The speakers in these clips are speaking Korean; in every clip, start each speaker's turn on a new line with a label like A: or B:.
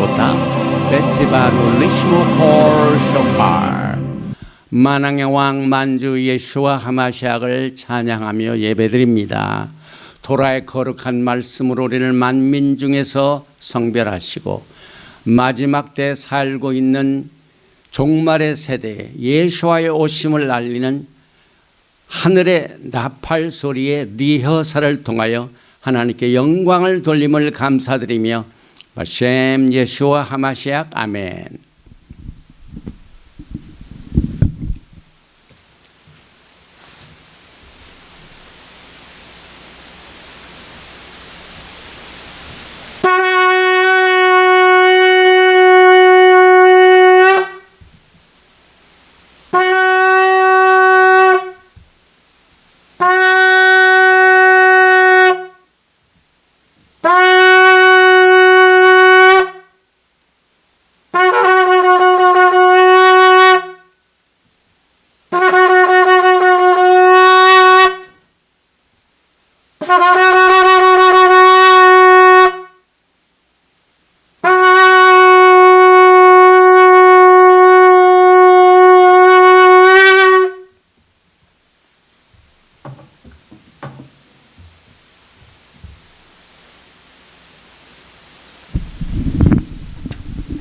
A: 에스코타 베티바놀리시모 콜 쇼팔. 만왕의 왕 만주 예수와 하마시아를 찬양하며 예배드립니다. 토라의 거룩한 말씀으로 우리를 만민 중에서 성별하시고 마지막 때 살고 있는 종말의 세대에 예수와의 오심을 알리는 하늘의 나팔 소리의 리허설을 통하여 하나님께 영광을 돌림을 감사드리며 바셈 예수와 하마시아 아멘.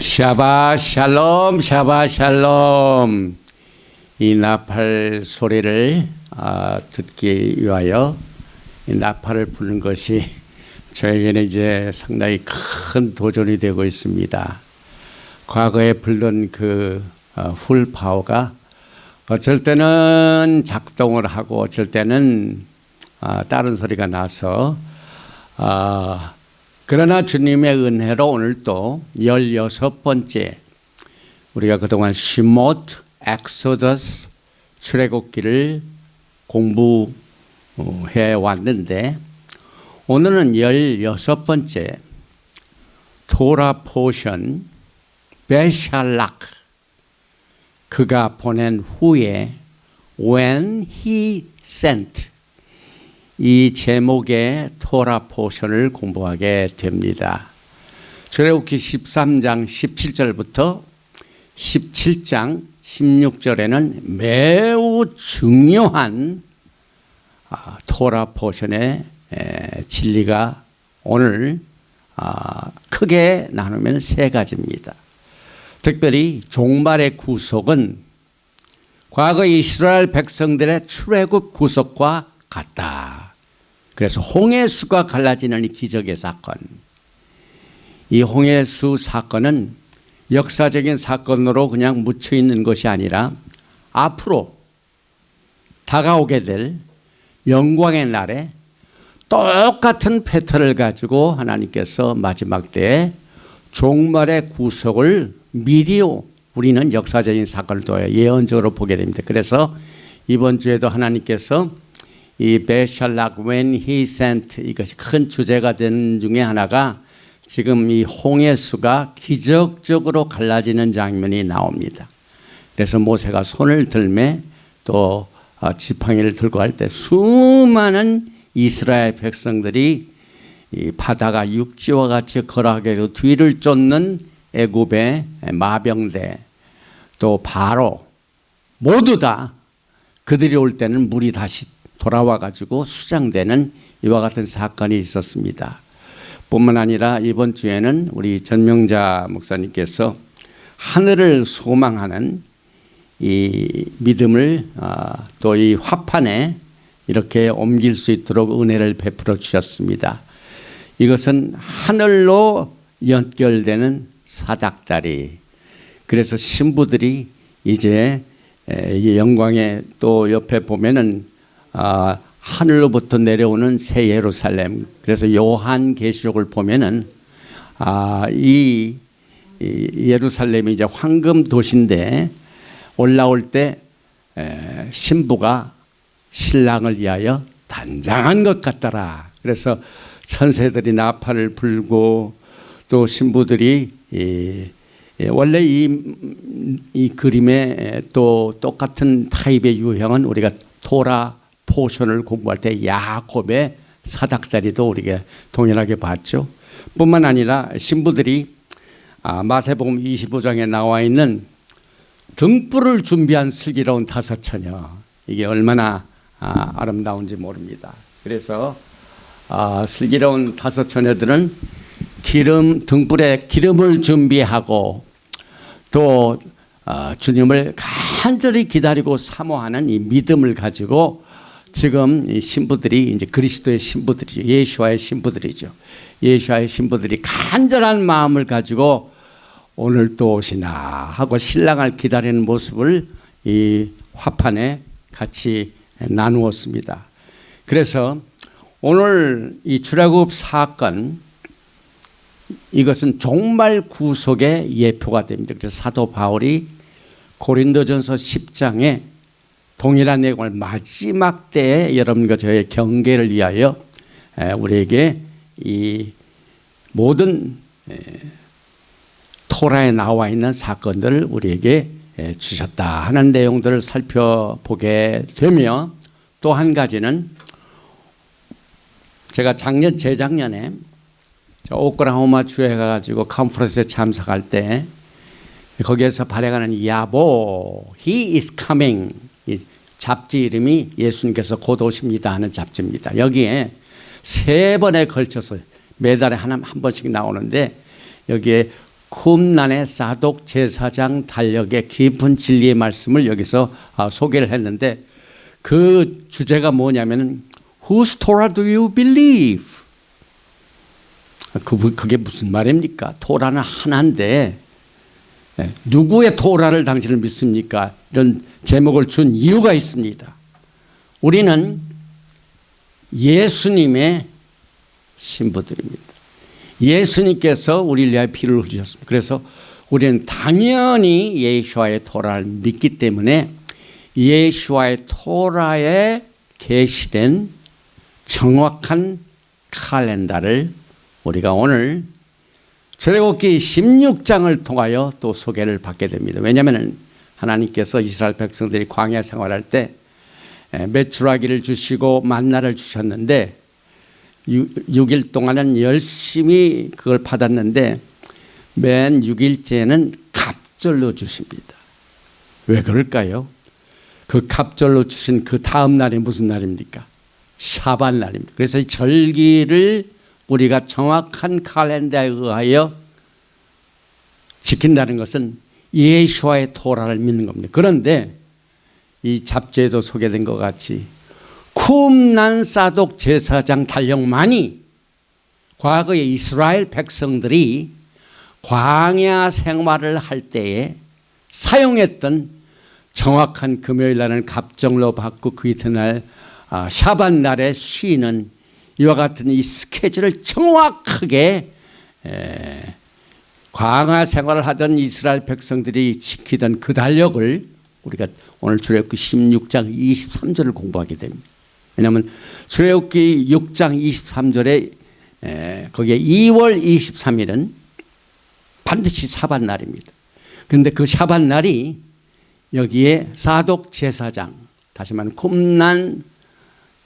A: 샤바 샬롬 샤바 샬롬. 이 나팔 소리를 듣기 위하여 이 나팔을 부는 것이 저에게는 이제 상당히 큰 도전이 되고 있습니다. 과거에 불던 그 훌파워가 어쩔 때는 작동을 하고 어쩔 때는 다른 소리가 나서 그러나 주님의 은혜로 오늘 또 16번째 우리가 그동안 시모트, 엑소더스, 출애굽기를 공부해 왔는데 오늘은 16번째 토라 포션 베샬락, 그가 보낸 후에 when he sent, 이 제목의 토라 포션을 공부하게 됩니다. 출애굽기 13장 17절부터 17장 16절에는 매우 중요한 토라 포션의 진리가 오늘 크게 나누면 세 가지입니다. 특별히 종말의 구속은 과거 이스라엘 백성들의 출애굽 구속과 같다. 그래서 홍해수가 갈라지는 이 기적의 사건, 이 홍해수 사건은 역사적인 사건으로 그냥 묻혀 있는 것이 아니라 앞으로 다가오게 될 영광의 날에 똑같은 패턴을 가지고 하나님께서 마지막 때에 종말의 구속을 미리 우리는 역사적인 사건을 통해 예언적으로 보게 됩니다. 그래서 이번 주에도 하나님께서 이 베샬락 when he sent, 이것이 큰 주제가 된 중에 하나가 지금 이 홍해수가 기적적으로 갈라지는 장면이 나옵니다. 그래서 모세가 손을 들매 또 지팡이를 들고 할 때 수많은 이스라엘 백성들이 이 바다가 육지와 같이 걸어가게 되고 뒤를 쫓는 애굽의 마병대 또 바로 모두 다 그들이 올 때는 물이 다시 돌아와 가지고 수장되는 이와 같은 사건이 있었습니다. 뿐만 아니라 이번 주에는 우리 전명자 목사님께서 하늘을 소망하는 이 믿음을 또 이 화판에 이렇게 옮길 수 있도록 은혜를 베풀어 주셨습니다. 이것은 하늘로 연결되는 사닥다리. 그래서 신부들이 이제 이 영광에 또 옆에 보면은 하늘로부터 내려오는 새 예루살렘. 그래서 요한계시록을 보면은 이 예루살렘이 이제 황금 도시인데 올라올 때 신부가 신랑을 위하여 단장한 것 같더라. 그래서 천사들이 나팔을 불고 또 신부들이 원래 이 그림의 또 똑같은 타입의 유형은 우리가 토라 포션을 공부할 때 야곱의 사닥다리도 우리가 동일하게 봤죠. 뿐만 아니라 신부들이 마태복음 25장에 나와 있는 등불을 준비한 슬기로운 다섯 처녀, 이게 얼마나 아름다운지 모릅니다. 그래서 슬기로운 다섯 처녀들은 등불에 기름을 준비하고 또 주님을 간절히 기다리고 사모하는 이 믿음을 가지고 지금 이 신부들이 이제 그리스도의 신부들이죠. 예수와의 신부들이죠. 예수와의 신부들이 간절한 마음을 가지고 오늘 또 오시나 하고 신랑을 기다리는 모습을 이 화판에 같이 나누었습니다. 그래서 오늘 이 출애굽 사건, 이것은 종말 구속의 예표가 됩니다. 그래서 사도 바울이 고린도전서 10장에 동일한 내용을 마지막 때에 여러분과 저의 경계를 위하여 우리에게 이 모든 토라에 나와 있는 사건들을 우리에게 주셨다 하는 내용들을 살펴보게 되며, 또 한 가지는 제가 재작년에 오클라호마 주에 가가지고 컨퍼런스에 참석할 때 거기에서 발행하는 야보 He is coming, 이 잡지 이름이 예수님께서 곧 오십니다 하는 잡지입니다. 여기에 3번에 걸쳐서 매달에 한 번씩 나오는데, 여기에 쿰난의 사독 제사장 달력의 깊은 진리의 말씀을 여기서 소개를 했는데, 그 주제가 뭐냐면 Whose Torah do you believe? 그게 무슨 말입니까? 토라는 하나인데 누구의 토라를 당신을 믿습니까? 이런 제목을 준 이유가 있습니다. 우리는 예수님의 신부들입니다. 예수님께서 우리를 위하여 피를 흘리셨습니다. 그래서 우리는 당연히 예수와의 토라를 믿기 때문에 예수와의 토라에 계시된 정확한 칼렌더를 우리가 오늘 출애굽기 16장을 통하여 또 소개를 받게 됩니다. 왜냐하면 하나님께서 이스라엘 백성들이 광야 생활할 때 메추라기를 주시고 만나를 주셨는데 6일 동안은 열심히 그걸 받았는데 맨 6일째는 갑절로 주십니다. 왜 그럴까요? 그 갑절로 주신 그 다음 날이 무슨 날입니까? 샤밧 날입니다. 그래서 이 절기를 우리가 정확한 칼렌더에 의하여 지킨다는 것은 예수와의 토라를 믿는 겁니다. 그런데 이 잡지에도 소개된 것 같이 쿰난 사독 제사장 달력만이 과거의 이스라엘 백성들이 광야 생활을 할 때에 사용했던 정확한 금요일 날은 갑절로 받고 그 이튿날 샤밧 날에 쉬는 이와 같은 이 스케줄을 정확하게 광야 생활을 하던 이스라엘 백성들이 지키던 그 달력을 우리가 오늘 출애굽기 16장 23절을 공부하게 됩니다. 왜냐하면 출애굽기 6장 23절에 거기에 2월 23일은 반드시 샤밧 날입니다. 그런데 그 샤밧 날이 여기에 사독 제사장, 다시 말하면 쿰난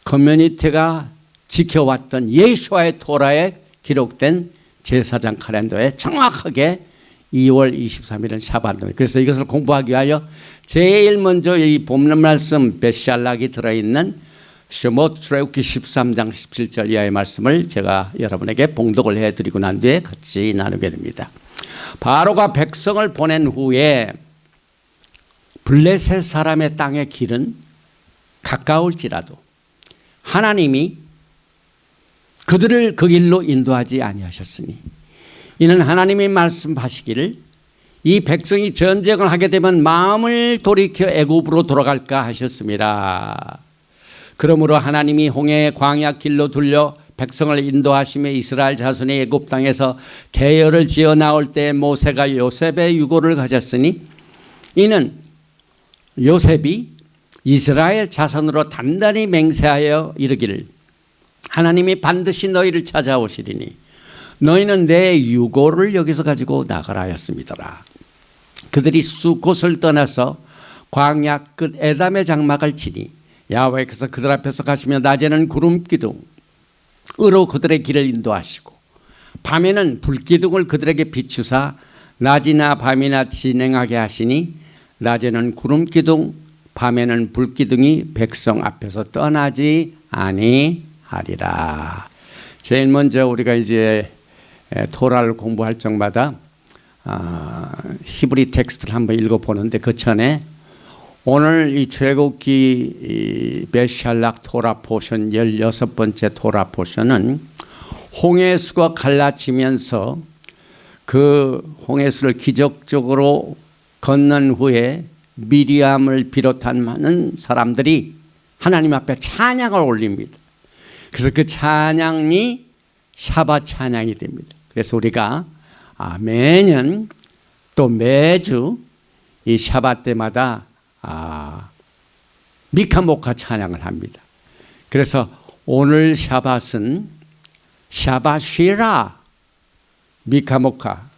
A: 커뮤니티가 지켜왔던 예수와의 토라에 기록된 제사장 칼렌더에 정확하게 2월 23일은 샤밧날. 그래서 이것을 공부하기 위하여 제일 먼저 이 본문 말씀 베샬락이 들어있는 쉐못 출애굽기 13장 17절 이하의 말씀을 제가 여러분에게 봉독을 해드리고 난 뒤에 같이 나누게 됩니다. 바로가 백성을 보낸 후에 블레셋 사람의 땅의 길은 가까울지라도 하나님이 그들을 그 길로 인도하지 아니하셨으니 이는 하나님이 말씀하시기를 이 백성이 전쟁을 하게 되면 마음을 돌이켜 애굽으로 돌아갈까 하셨습니다. 그러므로 하나님이 홍해의 광야 길로 돌려 백성을 인도하시며 이스라엘 자손의 애굽 땅에서 계열을 지어 나올 때 모세가 요셉의 유고를 가졌으니 이는 요셉이 이스라엘 자손으로 단단히 맹세하여 이르기를 하나님이 반드시 너희를 찾아오시리니 너희는 내 유고를 여기서 가지고 나가라 하였습니다. 그들이 숫곳을 떠나서 광야 끝 에담의 장막을 치니 야훼께서 그들 앞에서 가시며 낮에는 구름 기둥으로 그들의 길을 인도하시고 밤에는 불기둥을 그들에게 비추사 낮이나 밤이나 진행하게 하시니 낮에는 구름 기둥 밤에는 불 기둥이 백성 앞에서 떠나지 아니하리라. 제일 먼저 우리가 이제 토라를 공부할 적마다 히브리 텍스트를 한번 읽어보는데 그 전에 오늘 이 출애굽기 베샬락 토라 포션 16번째 토라 포션은 홍해수가 갈라지면서 그 홍해수를 기적적으로 건넌 후에 미리암을 비롯한 많은 사람들이 하나님 앞에 찬양을 올립니다. 그래서 그 찬양이 샤밧 찬양이 됩니다. 그래서 우리가 매년 또 매주 이 샤밧 때마다 미카모카 찬양을 합니다. 그래서 오늘 샤밧은 샤바시라 미카모카.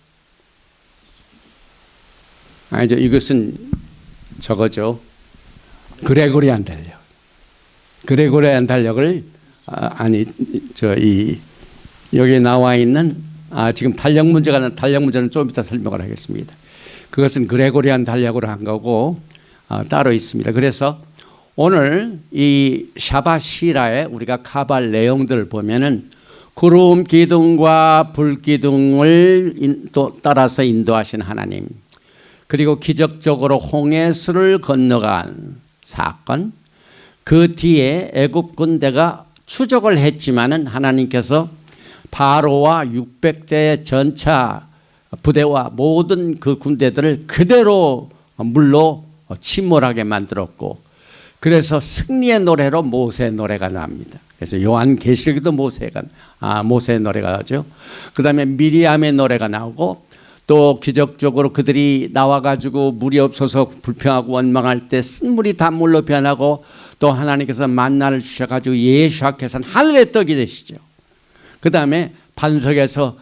A: 아니죠. 이것은 저거죠. 그레고리안 달력. 그레고리안 달력을 여기 나와 있는 지금 달력 문제는 좀 이따 설명을 하겠습니다. 그것은 그레고리안 달력으로 한 거고 따로 있습니다. 그래서 오늘 이 샤바시라에 우리가 가발 내용들을 보면은 구름 기둥과 불 기둥을 따라서 인도하신 하나님, 그리고 기적적으로 홍해수를 건너간 사건, 그 뒤에 애굽 군대가 추적을 했지만은 하나님께서 바로와 600대의 전차 부대와 모든 그 군대들을 그대로 물로 침몰하게 만들었고, 그래서 승리의 노래로 모세의 노래가 나옵니다. 그래서 요한계시록에도 모세의 노래가 나오죠. 그 다음에 미리암의 노래가 나오고, 또 기적적으로 그들이 나와가지고 물이 없어서 불평하고 원망할 때 쓴물이 단물로 변하고, 또 하나님께서 만나를 주셔가지고 예수께서는 하늘의 떡이 되시죠. 그 다음에 반석에서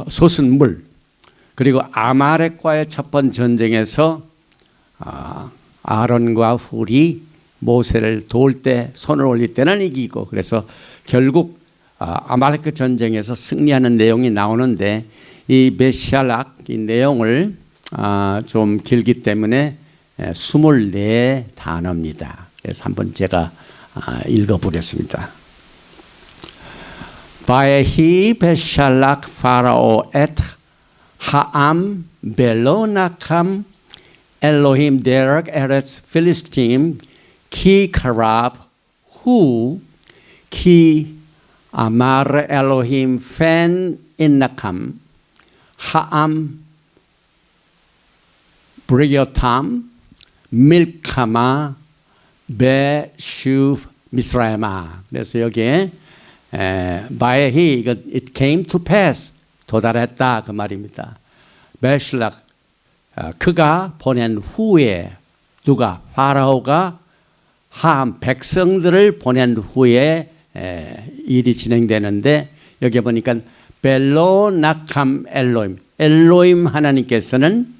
A: 솟은 물, 그리고 아말렉과의 첫 번 전쟁에서 아론과 훌이 모세를 도울 때 손을 올릴 때는 이기고, 그래서 결국 아말렉 전쟁에서 승리하는 내용이 나오는데, 이 베샬락 이 내용을 좀 길기 때문에 24단어입니다. 그래서 한번 제가 읽어보겠습니다. 바에히 베샬락 파라오 엣 하암 벨로나캄 엘로힘 데렉 에레스 필리스팀 키 카랍 후 키 아마르 엘로힘 펜 인나캄 하암 브리오탐 밀카마 베슈 미스라이마. 그래서 여기에 바에히 it came to pass 도달했다 그 말입니다. 베슐락 그가 보낸 후에 누가 파라오가 함 백성들을 보낸 후에 일이 진행되는데, 여기 보니까 벨로나캄 엘로임 하나님께서는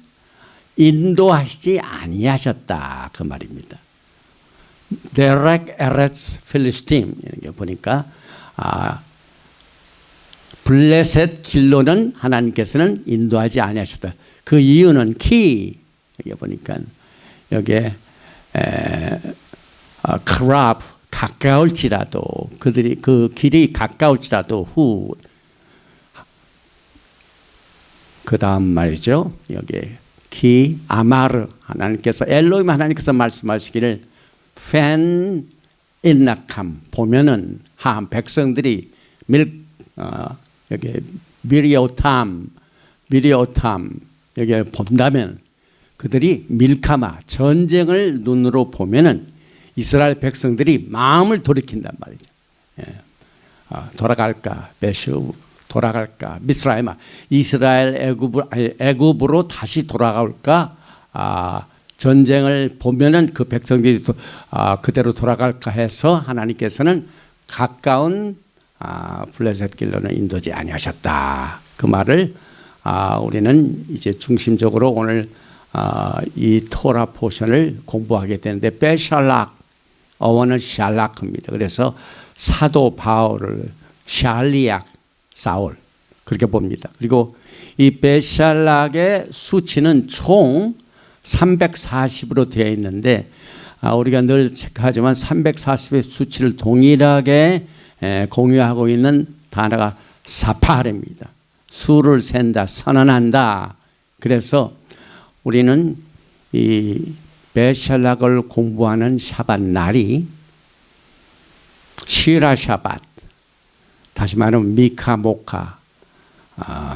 A: 인도하시지 아니하셨다 그 말입니다. 데렉 에레츠 필리스팀 이렇게 보니까 블레셋 길로는 하나님께서는 인도하지 아니하셨다. 그 이유는 키 여기 보니까 여기에 크랍 가까울지라도 그들이 그 길이 가까울지라도 후 그 다음 말이죠. 여기 키 아마르 하나님께서 엘로임 하나님께서 말씀하시기를 펜 인나캄 보면은 함 백성들이 여기 미리오탐 여기 본다면 그들이 밀카마 전쟁을 눈으로 보면은 이스라엘 백성들이 마음을 돌이킨단 말이죠. 돌아갈까 베슈 돌아갈까 미스라이마 이스라엘 애굽으로 다시 돌아갈까 전쟁을 보면은 그 백성들이 그대로 돌아갈까 해서 하나님께서는 가까운 블레셋 길로는 인도지 아니하셨다. 그 말을 우리는 이제 중심적으로 오늘 이 토라 포션을 공부하게 되는데, 베샬락 어원은 샬락입니다. 그래서 사도 바울을 샬리악 사울 그렇게 봅니다. 그리고 이 베샬락의 수치는 총 340으로 되어 있는데 우리가 늘 체크하지만 340의 수치를 동일하게 공유하고 있는 단어가 사파르입니다. 수를 센다, 선언한다. 그래서 우리는 이 베샬락을 공부하는 샤밧 날이 시라 샤밧, 다시 말하면 미카 모카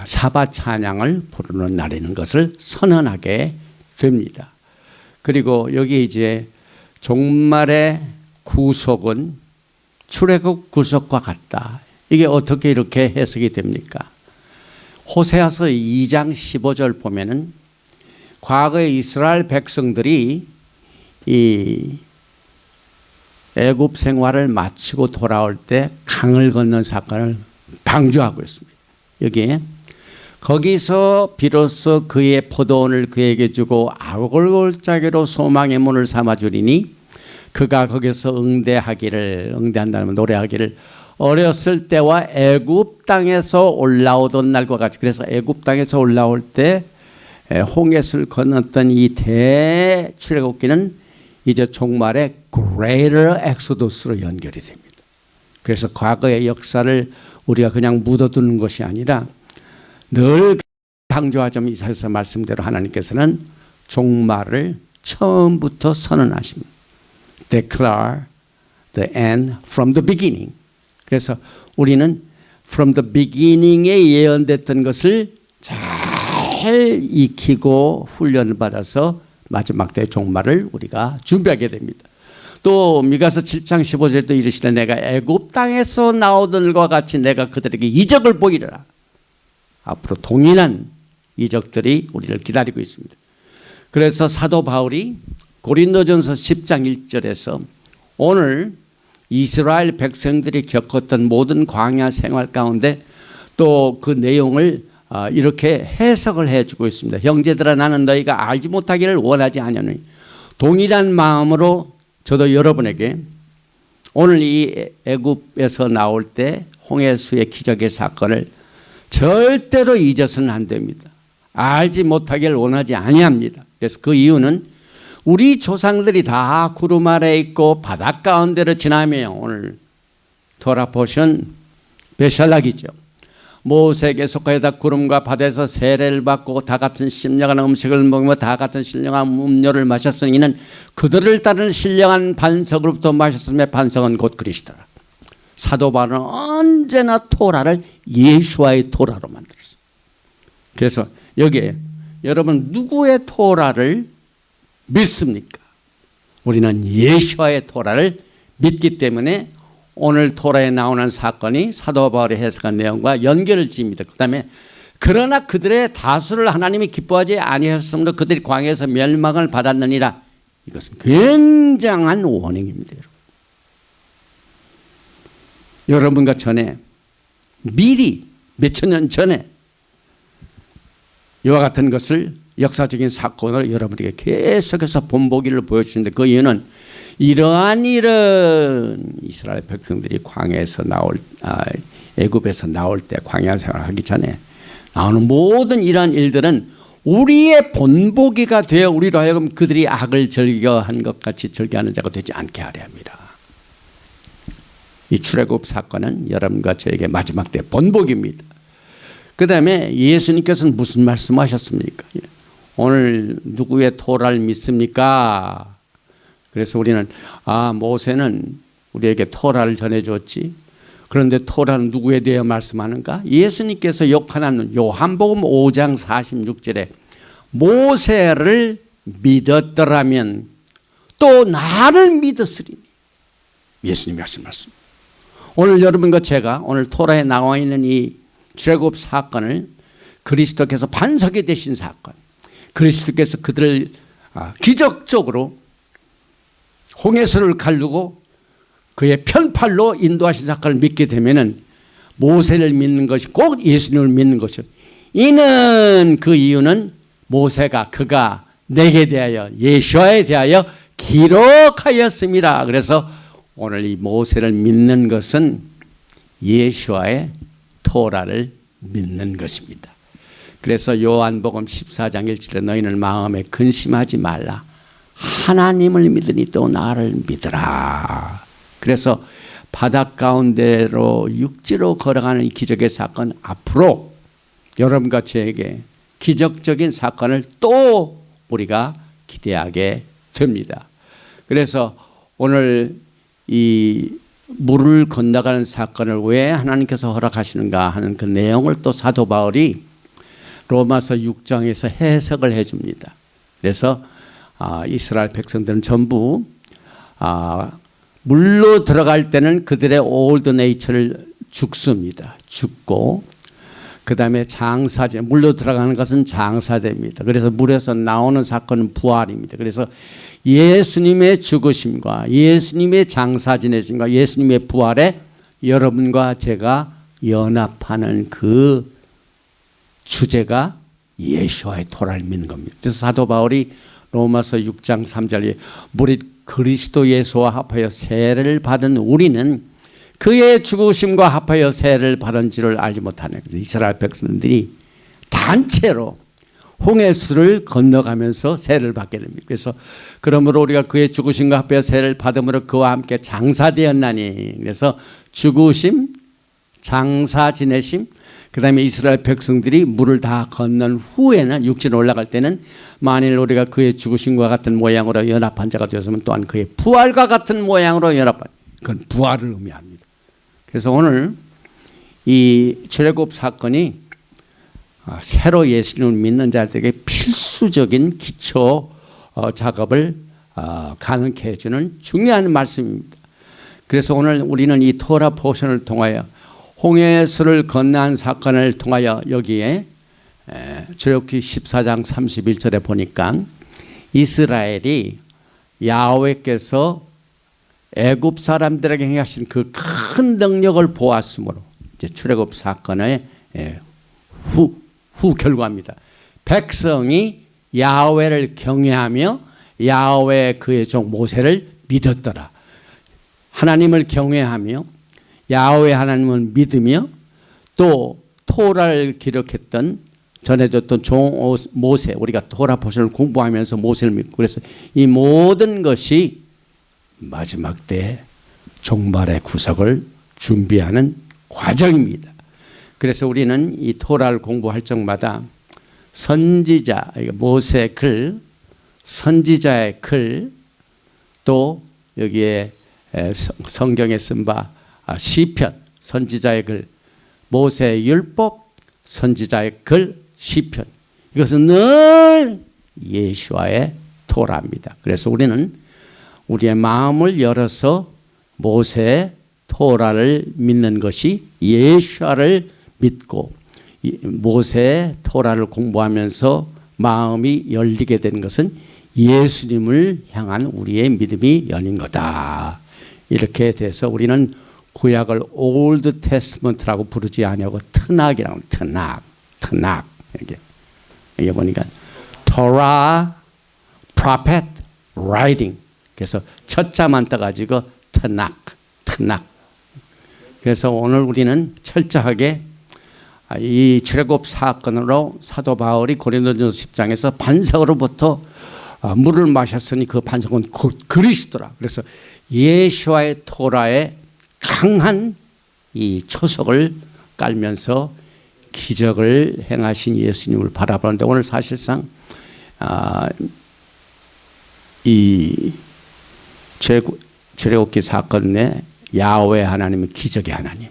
A: 샤밧 찬양을 부르는 날이라는 것을 선언하게 됩니다. 그리고 여기 이제 종말의 구속은 출애굽 구속과 같다. 이게 어떻게 이렇게 해석이 됩니까? 호세아서 2장 15절 보면은 과거에 이스라엘 백성들이 이 애굽 생활을 마치고 돌아올 때 강을 건넌 사건을 강조하고 있습니다. 여기에 거기서 비로소 그의 포도원을 그에게 주고 아골골짜기로 소망의 문을 삼아주리니 그가 거기서 응대한다면 노래하기를 어렸을 때와 애굽 땅에서 올라오던 날과 같이. 그래서 애굽 땅에서 올라올 때 홍해를 건넜던 이 대출애굽기는 이제 종말의 Greater Exodus로 연결이 됩니다. 그래서 과거의 역사를 우리가 그냥 묻어두는 것이 아니라 늘 강조하자면 이사야서 말씀대로 하나님께서는 종말을 처음부터 선언하십니다. Declare the end from the beginning. 그래서 우리는 from the beginning에 예언됐던 것을 잘 익히고 훈련을 받아서 마지막 때의 종말을 우리가 준비하게 됩니다. 또 미가서 7장 15절에도 이르시되 내가 애굽 땅에서 나오던 것과 같이 내가 그들에게 이적을 보이리라. 앞으로 동일한 이적들이 우리를 기다리고 있습니다. 그래서 사도 바울이 고린도전서 10장 1절에서 오늘 이스라엘 백성들이 겪었던 모든 광야 생활 가운데 또 그 내용을 이렇게 해석을 해주고 있습니다. 형제들아 나는 너희가 알지 못하기를 원하지 아니하노니 동일한 마음으로 저도 여러분에게 오늘 이 애굽에서 나올 때 홍해수의 기적의 사건을 절대로 잊어서는 안 됩니다. 알지 못하기를 원하지 아니합니다. 그래서 그 이유는 우리 조상들이 다 구름 아래에 있고 바닷 가운데로 지나며 오늘 돌아보신 베샬락이죠. 모세에게 속하여다 구름과 바다에서 세례를 받고 다 같은 신령한 음식을 먹으며 다 같은 신령한 음료를 마셨으니 이는 그들을 따르는 신령한 반석으로부터 마셨으며 반석은 곧 그리스도라. 사도 바울은 언제나 토라를 예수와의 토라로 만들었어요. 그래서 여기에 여러분 누구의 토라를 믿습니까? 우리는 예수와의 토라를 믿기 때문에 오늘 토라에 나오는 사건이 사도 바울의 해석한 내용과 연결을 지입니다. 그 다음에 그러나 그들의 다수를 하나님이 기뻐하지 아니하셨으므로 그들이 광야에서 멸망을 받았느니라. 이것은 굉장한 워닝입니다. 여러분과 전에 미리 몇천 년 전에 이와 같은 것을 역사적인 사건을 여러분에게 계속해서 본보기를 보여주는데 그 이유는 이러한 이스라엘 백성들이 광야에서 애굽에서 나올 때 광야 생활하기 전에 나오는 모든 이러한 일들은 우리의 본보기가 되어 우리로 하여금 그들이 악을 즐겨한 것 같이 즐겨하는 자가 되지 않게 하려 합니다. 이 출애굽 사건은 여러분과 저에게 마지막 때 본보기입니다. 그 다음에 예수님께서는 무슨 말씀하셨습니까? 오늘 누구의 토라를 믿습니까? 그래서 우리는 모세는 우리에게 토라를 전해줬지. 그런데 토라는 누구에 대해 말씀하는가? 예수님께서 욕하는 요한복음 5장 46절에 모세를 믿었더라면 또 나를 믿었으리니. 예수님이 하신 말씀. 오늘 여러분과 제가 오늘 토라에 나와 있는 이 출애굽 사건을 그리스도께서 반석이 되신 사건, 그리스도께서 그들을 기적적으로 홍해수를 가르고 그의 편팔로 인도하신 사건을 믿게 되면은 모세를 믿는 것이 꼭 예수님을 믿는 것이요. 이는 그 이유는 모세가 그가 내게 대하여 예수와에 대하여 기록하였습니다. 그래서 오늘 이 모세를 믿는 것은 예수와의 토라를 믿는 것입니다. 그래서 요한복음 14장 1절에 너희는 마음에 근심하지 말라. 하나님을 믿으니 또 나를 믿으라. 그래서 바닷 가운데로 육지로 걸어가는 기적의 사건, 앞으로 여러분과 저에게 기적적인 사건을 또 우리가 기대하게 됩니다. 그래서 오늘 이 물을 건너가는 사건을 왜 하나님께서 허락하시는가 하는 그 내용을 또 사도 바울이 로마서 6장에서 해석을 해줍니다. 그래서 이스라엘 백성들은 전부 물로 들어갈 때는 그들의 올드 네이처를 죽습니다. 죽고 그 다음에 장사제, 물로 들어가는 것은 장사됩니다. 그래서 물에서 나오는 사건은 부활입니다. 그래서 예수님의 죽으심과 예수님의 장사 지내심과 예수님의 부활에 여러분과 제가 연합하는 그 주제가 예수와의 토라를 믿는 겁니다. 그래서 사도 바울이 로마서 6장 3절에 무릇 그리스도 예수와 합하여 세례를 받은 우리는 그의 죽으심과 합하여 세례를 받은 줄을 알지 못하네. 이스라엘 백성들이 단체로 홍해수를 건너가면서 세례를 받게 됩니다. 그래서 그러므로 우리가 그의 죽으심과 합하여 세례를 받음으로 그와 함께 장사되었나니. 그래서 죽으심, 장사 지내심, 그 다음에 이스라엘 백성들이 물을 다 건넌 후에는 육지로 올라갈 때는 만일 우리가 그의 죽으심과 같은 모양으로 연합한 자가 되었으면 또한 그의 부활과 같은 모양으로 연합한, 그건 부활을 의미합니다. 그래서 오늘 이 출애굽 사건이 새로 예수님을 믿는 자들에게 필수적인 기초 작업을 가능케 해주는 중요한 말씀입니다. 그래서 오늘 우리는 이 토라 포션을 통하여 홍해수를 건너한 사건을 통하여 여기에 출애굽기 14장 31절에 보니까 이스라엘이 야훼께서 애굽 사람들에게 행하신 그 큰 능력을 보았으므로 이제 출애굽 사건의 후 결과입니다. 백성이 야훼를 경외하며 야훼 그의 종 모세를 믿었더라. 하나님을 경외하며 야훼 하나님을 믿으며 또 토라를 기록했던 전해졌던 종 모세, 우리가 토라 포션을 공부하면서 모세를 믿고, 그래서 이 모든 것이 마지막 때 종말의 구속을 준비하는 과정입니다. 그래서 우리는 이 토라를 공부할 적마다 선지자, 모세의 글, 선지자의 글, 또 여기에 성경에 쓴 바 시편, 선지자의 글, 모세의 율법, 선지자의 글, 시편, 이것은 늘 예수와의 토라입니다. 그래서 우리는 우리의 마음을 열어서 모세의 토라를 믿는 것이, 예수와를 믿고 모세의 토라를 공부하면서 마음이 열리게 된 것은 예수님을 향한 우리의 믿음이 열린 거다. 이렇게 돼서 우리는 구약을 올드 테스트먼트라고 부르지 아니하고 트낙이라고, 트낙. 이게 보니까 토라, 프로페트, 라이팅. 그래서 첫 자만 떠가지고 트낙. 그래서 오늘 우리는 철저하게 이 출애굽 사건으로 사도 바울이 고린도전서 10장에서 반석으로부터 물을 마셨으니 그 반석은 그리스도라. 그래서 예수와의 토라에 강한 이 초석을 깔면서 기적을 행하신 예수님을 바라보는데, 오늘 사실상 이 출애굽기 사건 내 야훼 하나님은 기적의 하나님,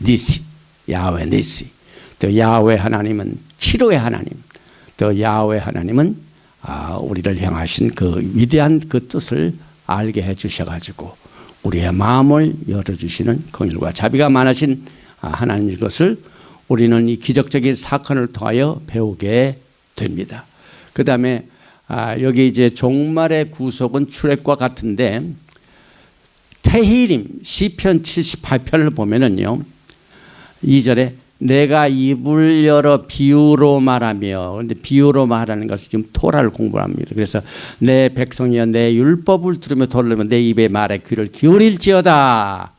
A: 니시, 야훼 니시, 또 야훼 하나님은 치료의 하나님, 또 야훼 하나님은 우리를 향하신 그 위대한 그 뜻을 알게 해주셔가지고 우리의 마음을 열어주시는 긍휼과 자비가 많으신 하나님인 것을 우리는 이 기적적인 사건을 통하여 배우게 됩니다. 그 다음에 여기 이제 종말의 구속은 출애굽과 같은데, 테힐림 시편 78편을 보면은요, 2절에 내가 입을 열어 비유로 말하며, 근데 비유로 말하는 것은 지금 토라를 공부합니다. 그래서 내 백성이여 내 율법을 들으며 돌려면 내 입의 말에 귀를 기울일지어다.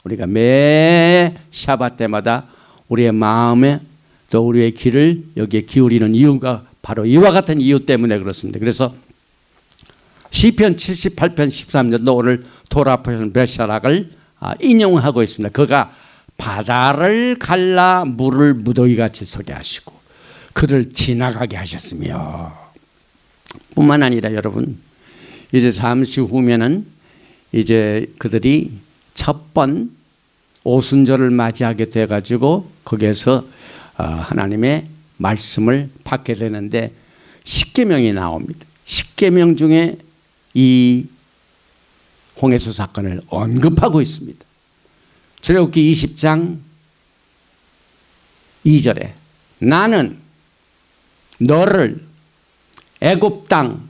A: 우리가 매 샤밧 때마다 우리의 마음에 또 우리의 귀를 여기에 기울이는 이유가 바로 이와 같은 이유 때문에 그렇습니다. 그래서 시편 78편 13절도 오늘 돌아보신 벳샤락을 인용하고 있습니다. 그가 바다를 갈라 물을 무더기같이 서게 하시고 그를 지나가게 하셨으며, 뿐만 아니라 여러분, 이제 잠시 후면은 이제 그들이 첫 번 오순절을 맞이하게 돼 가지고 거기에서 하나님의 말씀을 받게 되는데 십계명이 나옵니다. 십계명 중에 이 홍해수 사건을 언급하고 있습니다. 출애굽기 20장 2절에 나는 너를 애굽 땅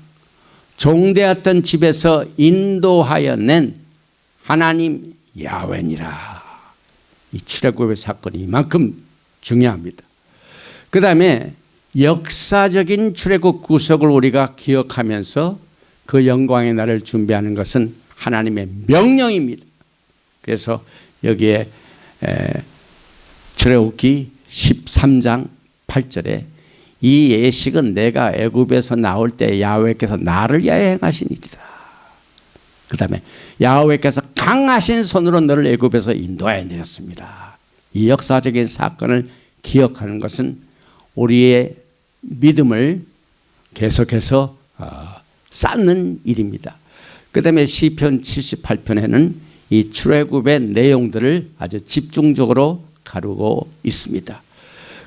A: 종되었던 집에서 인도하여 낸 하나님 야훼니라. 이 출애굽의 사건이 이만큼 중요합니다. 그 다음에 역사적인 출애굽 구속을 우리가 기억하면서 그 영광의 날을 준비하는 것은 하나님의 명령입니다. 그래서 여기에 출애굽기 13장 8절에 이 예식은 내가 애굽에서 나올 때 야훼께서 나를 위하여 행하신 일이다. 그 다음에 야훼께서 강하신 손으로 너를 애굽에서 인도하여 내렸습니다. 이 역사적인 사건을 기억하는 것은 우리의 믿음을 계속해서 쌓는 일입니다. 그 다음에 시편 78편에는 이 출애굽의 내용들을 아주 집중적으로 가르고 있습니다.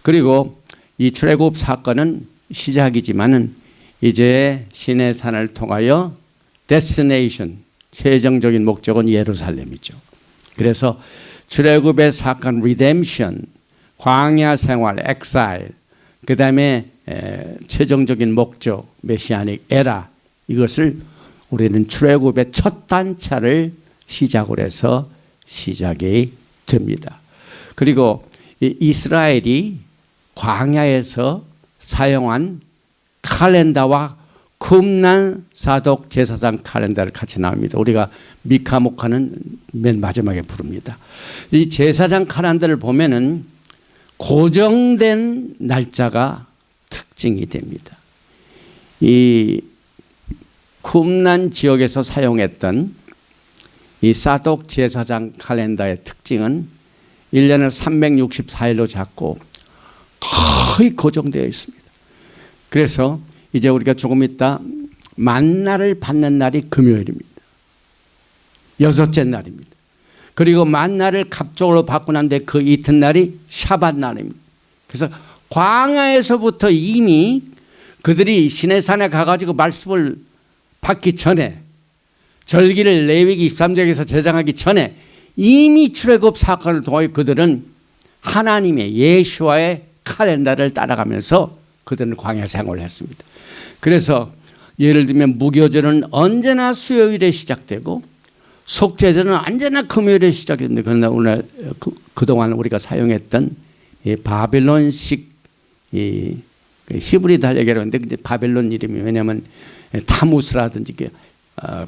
A: 그리고 이 출애굽 사건은 시작이지만은 이제 시내산을 통하여 데스티네이션, 최종적인 목적은 예루살렘이죠. 그래서 출애굽의 사건, 리뎀션, 광야 생활, 엑사일, 그 다음에 최종적인 목적, 메시아닉 에라, 이것을 우리는 출애굽의 첫 단차를 시작으로 해서 시작이 됩니다. 그리고 이스라엘이 광야에서 사용한 칼렌다와 쿰난 사독 제사장 칼렌다를 같이 나옵니다. 우리가 미카모카는 맨 마지막에 부릅니다. 이 제사장 칼렌다를 보면은 고정된 날짜가 특징이 됩니다. 이 쿰난 지역에서 사용했던 이 사독 제사장 칼렌다의 특징은 1년을 364일로 잡고 거의 고정되어 있습니다. 그래서 이제 우리가 조금 있다 만나를 받는 날이 금요일입니다. 6째 날입니다. 그리고 만나를 갑적으로 받고 난 뒤에 그 이튿날이 샤밧 날입니다. 그래서 광야에서부터 이미 그들이 시내산에 가가지고 말씀을 받기 전에, 절기를 레위기 23장에서 제정하기 전에 이미 출애굽 사건을 통해 그들은 하나님의 예수와의 칼렌다를 따라가면서 그들은 광야 생활을 했습니다. 그래서 예를 들면 무교절은 언제나 수요일에 시작되고 속죄절은 언제나 금요일에 시작했는데, 그러나 오늘 그동안 우리가 사용했던 이 바벨론식 이 히브리 달력이라고 하는데, 근데 바벨론 이름이 왜냐하면 타무스라든지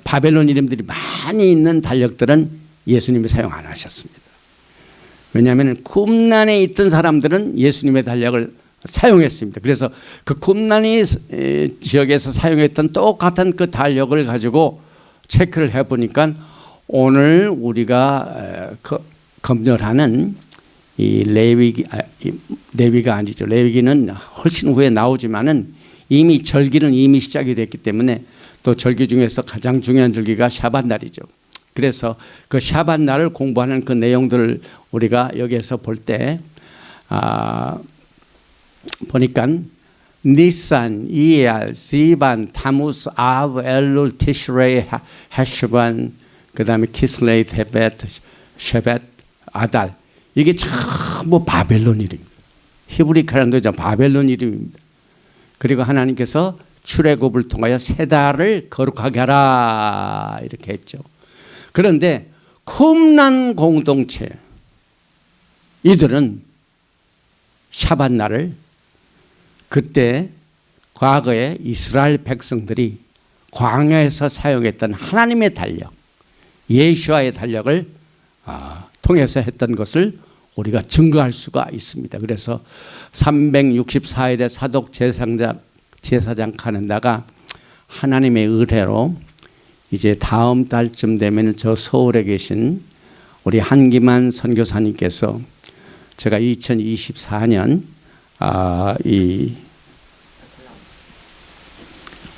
A: 바벨론 이름들이 많이 있는 달력들은 예수님이 사용 안 하셨습니다. 왜냐하면 쿰난에 있던 사람들은 예수님의 달력을 사용했습니다. 그래서 그 쿰난이 지역에서 사용했던 똑같은 그 달력을 가지고 체크를 해보니까 오늘 우리가 검열하는 이 레위기가 아니죠. 레위기는 훨씬 후에 나오지만은 이미 절기는 이미 시작이 됐기 때문에, 또 절기 중에서 가장 중요한 절기가 샤밧 날이죠. 그래서 그 샤밧 날을 공부하는 그 내용들을 우리가 여기에서 볼 때 보니까 니산, 이알, 시반, 타무스, 아브, 엘룰, 티슈레이, 헤슈반, 그 다음에 키슬레이, 테벳, 쉐벳, 아달, 이게 전부 바벨론 이름입니다. 히브리 칼렌더죠. 바벨론 이름입니다. 그리고 하나님께서 출애굽을 통하여 세 달을 거룩하게 하라 이렇게 했죠. 그런데 쿰난 공동체 이들은 샤밧 날을, 그때 과거에 이스라엘 백성들이 광야에서 사용했던 하나님의 달력, 예수와의 달력을 통해서 했던 것을 우리가 증거할 수가 있습니다. 그래서 364일의 사독 제사장 칼렌더가 하나님의 의뢰로 이제 다음 달쯤 되면 저 서울에 계신 우리 한기만 선교사님께서 제가 2024년 이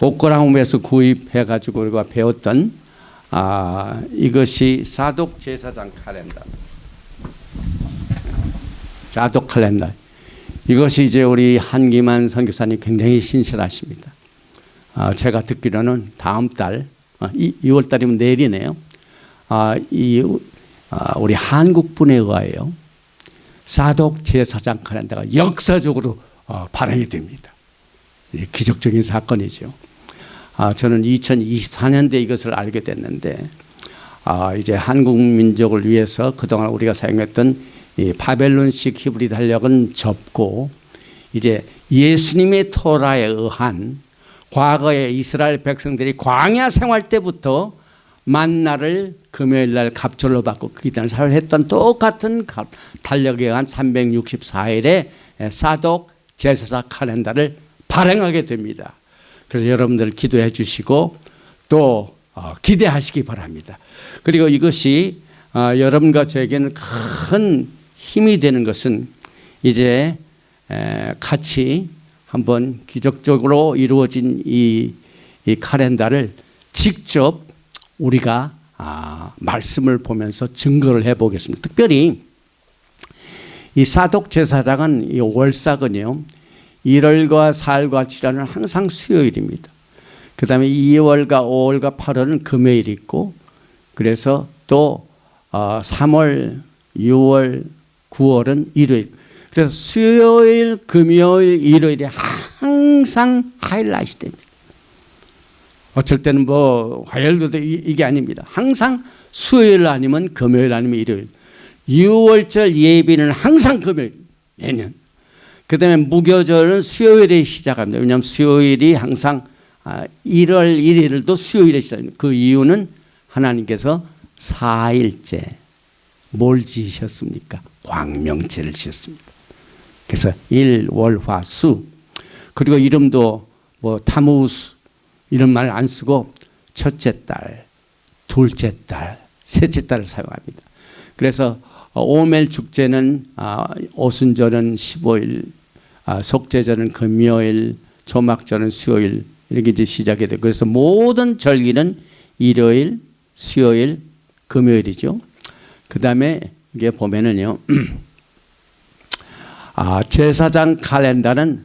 A: 옥고랑홈에서 구입해가지고 우리가 배웠던 이것이 사독 제사장 칼렌더, 사독 칼렌더. 이것이 이제 우리 한기만 선교사님 굉장히 신실하십니다. 제가 듣기로는 다음 달 2월 달이면 내일이네요. 우리 한국 분에 의하여 사독 제사장 칼렌더가 역사적으로 발행이 됩니다. 기적적인 사건이죠. 저는 2024년도에 이것을 알게 됐는데 이제 한국 민족을 위해서 그동안 우리가 사용했던 이 바벨론식 히브리 달력은 접고 이제 예수님의 토라에 의한 과거에 이스라엘 백성들이 광야 생활 때부터 만나를 금요일 날 갑절로 받고 그 이단을 사용했던 똑같은 달력에 의한 364일의 사독 제사장 칼렌더를 발행하게 됩니다. 그래서 여러분들 기도해 주시고 또 기대하시기 바랍니다. 그리고 이것이 여러분과 저에게는 큰 힘이 되는 것은 이제 같이 한번 기적적으로 이루어진 이 칼렌더를 직접 우리가 말씀을 보면서 증거를 해보겠습니다. 특별히 이 사독 제사장은 이 월삭은요 1월과 4월과 7월은 항상 수요일입니다. 그 다음에 2월과 5월과 8월은 금요일이 있고 그래서 또 3월, 6월, 9월은 일요일. 그래서 수요일, 금요일, 일요일이 항상 하이라이트 됩니다. 어쩔 때는 뭐 화요일도 이게 아닙니다. 항상 수요일 아니면 금요일 아니면 일요일. 6월절 예비는 항상 금요일 매년. 그 다음에 무교절은 수요일에 시작합니다. 왜냐하면 수요일이 항상 1월 1일도 수요일에 시작합니다. 그 이유는 하나님께서 4일째 뭘 지으셨습니까? 광명제를 지었습니다. 그래서 일, 월, 화, 수. 그리고 이름도 뭐 타무스 이런 말 안 쓰고 첫째 달, 둘째 달, 셋째 달을 사용합니다. 그래서 오멜 축제는 오순절은 15일, 속죄절은 금요일, 조막절은 수요일 이렇게 이제 시작이 돼요. 그래서 모든 절기는 일요일, 수요일, 금요일이죠. 그 다음에 이게 보면은요, 제사장 칼렌더는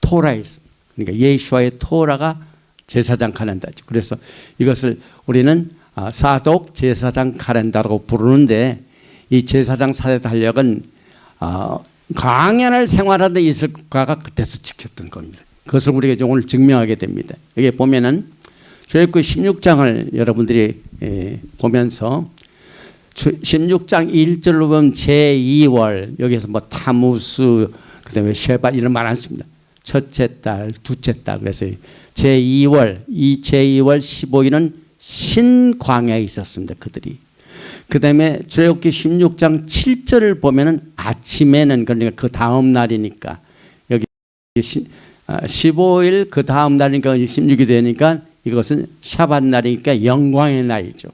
A: 토라에 있습니다. 그러니까 예수와의 토라가 제사장 칼렌더죠. 그래서 이것을 우리는 사독 제사장 칼렌더라고 부르는데 이 제사장 사대 달력은 광야를 생활하던 이스라엘가 그때서 지켰던 겁니다. 그것을 우리가 오늘 증명하게 됩니다. 여기 보면은 출애굽기 16장을 여러분들이 보면서 16장 1절로 보면 제2월 여기서 뭐 타무스 그다음에 쉐바 이런 말 안 씁니다. 첫째 달, 둘째 달 그래서 제2월 이 제2월 15일은 신광야에 있었습니다. 그들이. 그 다음에 출애굽기 16장 7절을 보면은 아침에는 그러니까 그 다음 날이니까 여기 15일 그 다음 날이니까 16이 되니까 이것은 샤밧 날이니까 영광의 날이죠.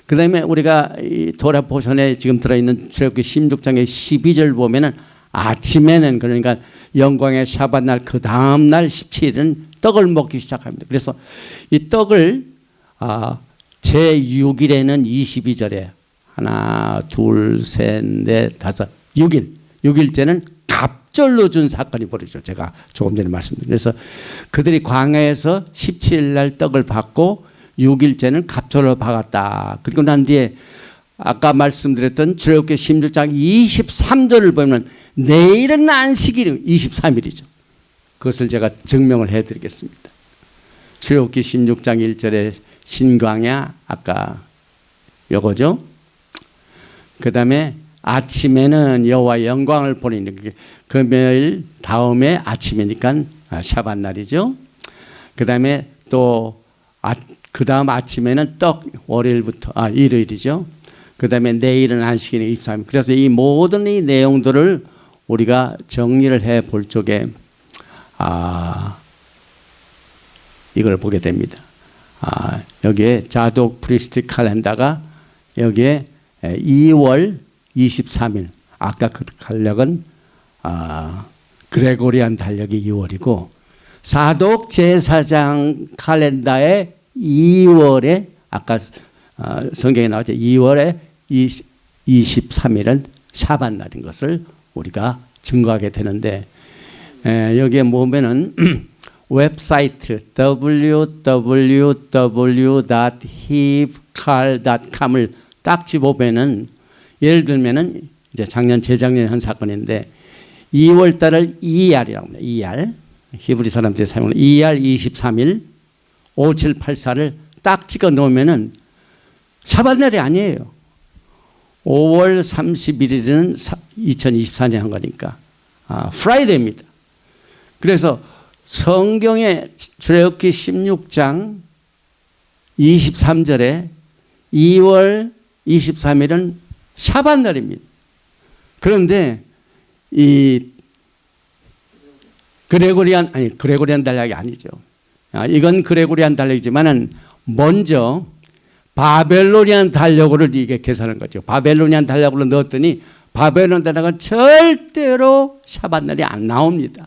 A: 그 다음에 우리가 이 도라 포션에 지금 들어있는 출애굽기 16장의 12절 보면은 아침에는 그러니까 영광의 샤밧 날 그 다음 날 17일은 떡을 먹기 시작합니다. 그래서 이 떡을 제6일에는 22절에 하나, 둘, 셋, 넷, 다섯, 6일. 6일째는 갑절로 준 사건이 벌어지죠. 제가 조금 전에 말씀드린. 그래서 그들이 광야에서 17일 날 떡을 받고 6일째는 갑절로 박았다. 그리고 난 뒤에 아까 말씀드렸던 출애굽기 16장 23절을 보면 내일은 안식일 23일이죠. 그것을 제가 증명을 해드리겠습니다. 출애굽기 16장 1절에 신광야 아까 요거죠. 그 다음에 아침에는 여호와의 영광을 보이는 금요일 다음에 아침이니까 샤밧 날이죠. 그 다음에 또 그 다음 아침에는 떡 월요일부터 일요일이죠. 그 다음에 내일은 안식일이 23일. 그래서 이 모든 이 내용들을 우리가 정리를 해 볼 적에 이걸 보게 됩니다. 여기에 자독 프리스트 칼렌더가 여기에 2월 23일. 아까 그 달력은 그레고리안 달력이 2월이고 사독 제사장 칼렌더의 2월에 아까 성경에 나오죠. 2월에 23일은 샤밧 날인 것을 우리가 증거하게 되는데 여기에 보면은 웹사이트 www.hebcal.com을 딱 집어보면은 예를 들면은 이제 작년 재작년에 한 사건인데 2월 달을 이알이라고 합니다. 이알 히브리 사람들이 사용하는 이알 23일 5784를 딱 찍어 놓으면은 샤밧날이 아니에요. 5월 31일은 2024년 한 거니까 프라이데이입니다. 그래서 성경의 출애굽기 16장 23절에 2월 23일은 샤밧날입니다. 그런데 이 그레고리안 달력이 아니죠. 이건 그레고리안 달력이지만은 먼저 바벨로니안 달력으로 이게 계산한 거죠. 바벨로니안 달력으로 넣었더니 바벨론 달력은 절대로 샤밧날이 안 나옵니다.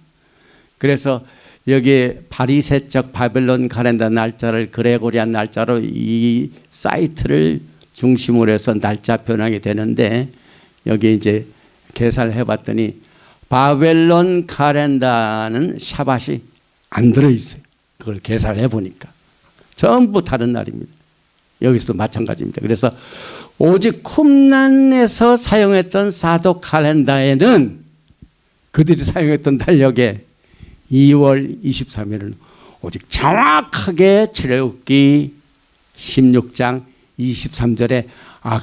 A: 그래서 여기 바리새적 바벨론 칼렌더 날짜를 그레고리안 날짜로 이 사이트를 중심으로 해서 날짜 변하게 되는데 여기 이제 계산을 해봤더니 바벨론 칼렌더는 샤밧이 안 들어있어요. 그걸 계산을 해보니까 전부 다른 날입니다. 여기서도 마찬가지입니다. 그래서 오직 쿰란에서 사용했던 사독 칼렌더에는 그들이 사용했던 달력에 2월 23일은 오직 정확하게 출애굽기 16장 23절에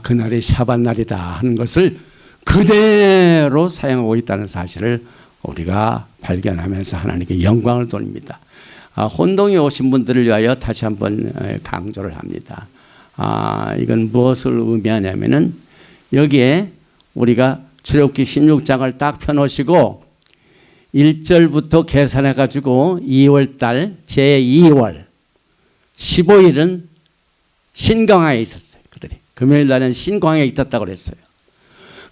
A: 그날이 샤밧날이다 하는 것을 그대로 사용하고 있다는 사실을 우리가 발견하면서 하나님께 영광을 돌립니다. 혼동이 오신 분들을 위하여 다시 한번 강조를 합니다. 이건 무엇을 의미하냐면은 여기에 우리가 출애굽기 16장을 딱 펴놓으시고 1절부터 계산해 가지고 2월 달 제2월 15일은 신광야에 있었어요. 그들이 금요일 날은 신광야에 있었다고 그랬어요.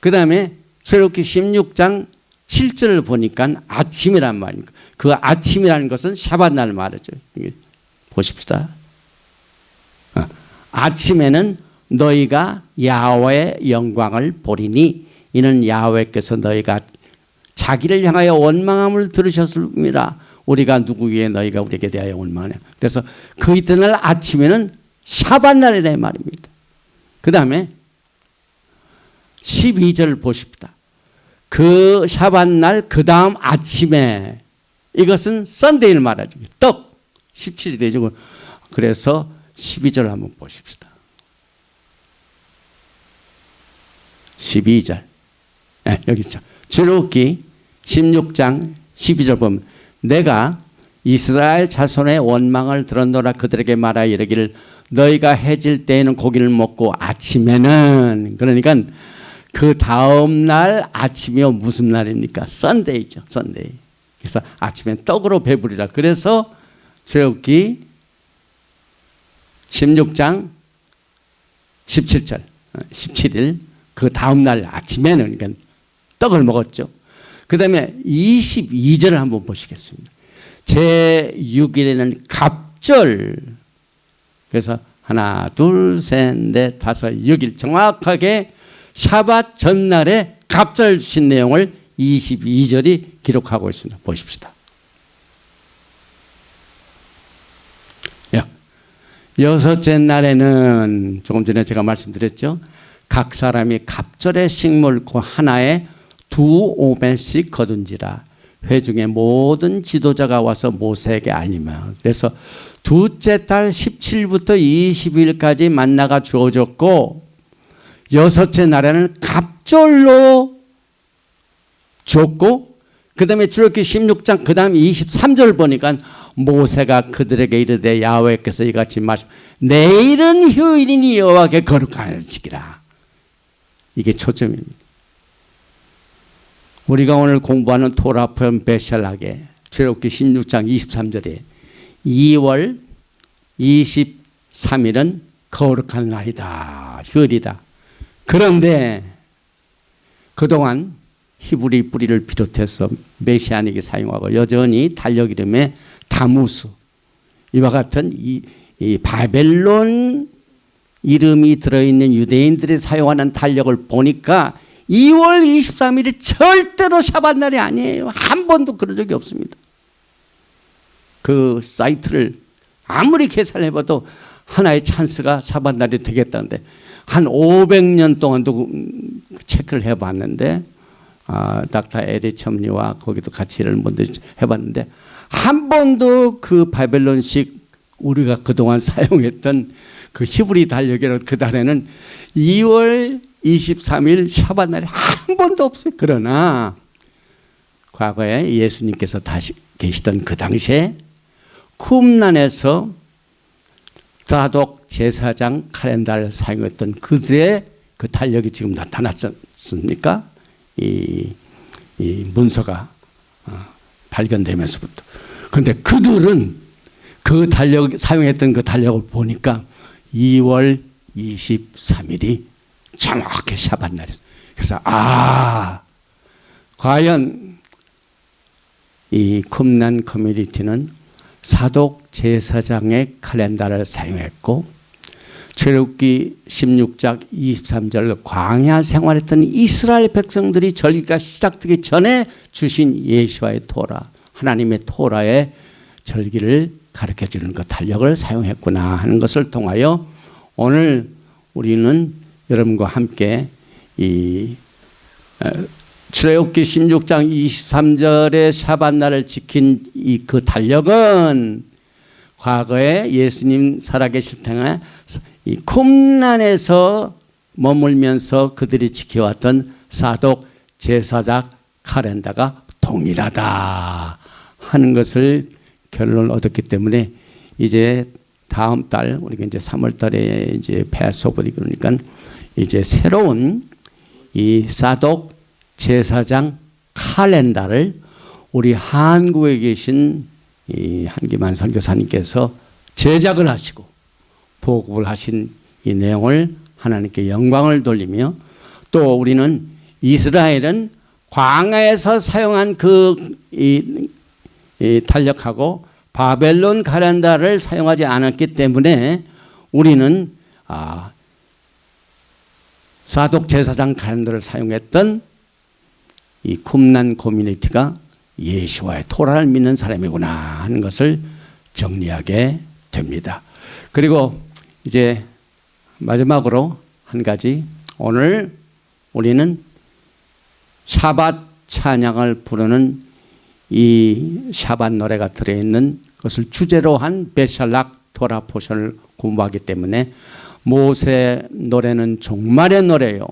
A: 그 다음에 출애굽기 16장 7절을 보니까 아침이란 말입니다. 그 아침이라는 것은 샤밧날 말이죠. 보십시다. 아침에는 너희가 야훼의 영광을 보리니 이는 야훼께서 너희가 자기를 향하여 원망함을 들으셨습니다. 우리가 누구 위에 너희가 우리에게 대하여 원망하냐. 그래서 그 이튿날 아침에는 샤밧날이란 말입니다. 그 다음에 12절을 보십시다. 그 샤밧날 그 다음 아침에 이것은 썬데이를 말하죠. 떡 17이 되죠. 그래서 12절 한번 보십시다. 12절 여기 있죠. 출애굽기 16장 12절 보면 내가 이스라엘 자손의 원망을 들었노라 그들에게 말하여 이르기를 너희가 해질 때에는 고기를 먹고 아침에는 그러니까 그 다음 날 아침이요 무슨 날입니까? 썬데이죠. 썬데이. 그래서 아침엔 떡으로 배부리라. 그래서 출애굽기 16장 17절 17일 그 다음 날 아침에는 그러니까 떡을 먹었죠. 그 다음에 22절을 한번 보시겠습니다. 제6일에는 갑절. 그래서 하나 둘 셋 넷 다섯 6일 정확하게 샤밧 전날에 갑절 주신 내용을 22절이 기록하고 있습니다. 보십시다. 여섯째 날에는 조금 전에 제가 말씀드렸죠. 각 사람이 갑절의 식물고 하나에 2오멜씩 거둔지라 회중의 모든 지도자가 와서 모세에게 알리며 그래서 둘째 달 17일부터 20일까지 만나가 주어졌고 여섯째 날에는 갑절로 줬고 그 다음에 출애굽기 16장 그 다음 23절 보니까 모세가 그들에게 이르되 야훼께서 이같이 말씀 내일은 휴일이니 여호와께 거룩하여지기라 이게 초점입니다. 우리가 오늘 공부하는 토라편 베샬락의 출애굽기 16장 23절에 2월 23일은 거룩한 날이다, 휴일이다. 그런데 그동안 히브리 뿌리를 비롯해서 메시아닉이 사용하고 여전히 달력 이름에 다무스, 이와 같은 이 바벨론 이름이 들어있는 유대인들이 사용하는 달력을 보니까 2월 23일이 절대로 샤bat 날이 아니에요. 한 번도 그런 적이 없습니다. 그 사이트를 아무리 계산해봐도 하나의 찬스가 샤bat 날이 되겠다는데 한 500년 동안도 체크를 해봤는데 닥터 에디 첨리와 거기도 같이 일을 먼저 해봤는데 한 번도 그 바벨론식 우리가 그동안 사용했던 그 히브리 달력이라는 그 달에는 2월 23일 샤bat 날이 한 번도 없어요. 그러나 과거에 예수님께서 다시 계시던 그 당시에 쿰란에서 사독 제사장 칼렌다를 사용했던 그들의 그 달력이 지금 나타났지 않습니까? 이 문서가 발견되면서부터. 그런데 그들은 그 달력 사용했던 그 달력을 보니까 2월 23일이 정확히 샤bat 날이었어요. 그래서 과연 이 쿰란 커뮤니티는 사독 제사장의 칼렌다를 사용했고 출애굽기 16장 23절 광야 생활했던 이스라엘 백성들이 절기가 시작되기 전에 주신 예수와의 토라, 하나님의 토라의 절기를 가르쳐주는 그 달력을 사용했구나 하는 것을 통하여 오늘 우리는 여러분과 함께 이 출애굽기 16장 23절의 샤bat 날을 지킨 그 달력은 과거에 예수님 살아계실 때에 이 쿰란에서 머물면서 그들이 지켜왔던 사독 제사장 칼렌다가 동일하다 하는 것을 결론을 얻었기 때문에 이제 다음 달 우리가 이제 3월 달에 이제 패소버리 그러니까 이제 새로운 이 사독 제사장 칼렌다를 우리 한국에 계신 이 한기만 선교사님께서 제작을 하시고 보급을 하신 이 내용을 하나님께 영광을 돌리며 또 우리는 이스라엘은 광야에서 사용한 이 달력하고 바벨론 칼렌다를 사용하지 않았기 때문에 우리는 사독 제사장 칼렌다를 사용했던 이 쿰란 커뮤니티가 예수와의 토라를 믿는 사람이구나 하는 것을 정리하게 됩니다. 그리고 이제 마지막으로 한 가지, 오늘 우리는 샤bat 찬양을 부르는 이 샤bat 노래가 들어있는 것을 주제로 한 베샬락 토라 포션을 공부하기 때문에 모세 노래는 종말의 노래요.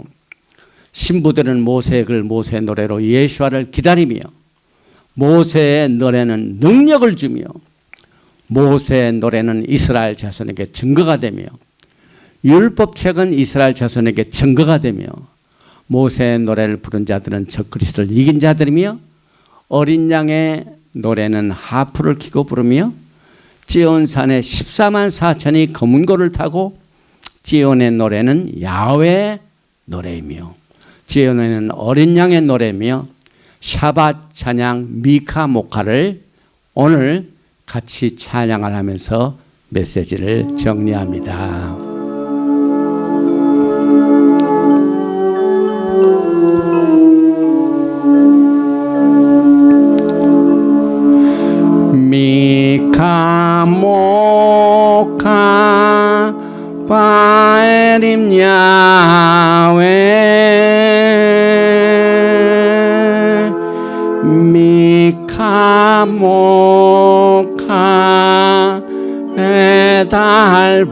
A: 신부들은 모세의 글 모세의 노래로 예수와를 기다리며 모세의 노래는 능력을 주며 모세의 노래는 이스라엘 자손에게 증거가 되며 율법책은 이스라엘 자손에게 증거가 되며 모세의 노래를 부른 자들은 적그리스도를 이긴 자들이며 어린 양의 노래는 하프를 키고 부르며 찌온산에 14만 4천이 검은 고를 타고 찌온의 노래는 야훼의 노래이며 찌온에는 어린 양의 노래이며 샤bat 찬양 미카 모카를 오늘 같이 찬양을 하면서 메시지를 정리합니다. 미카 모카 바에림 야훼 미카 모카 에달바코데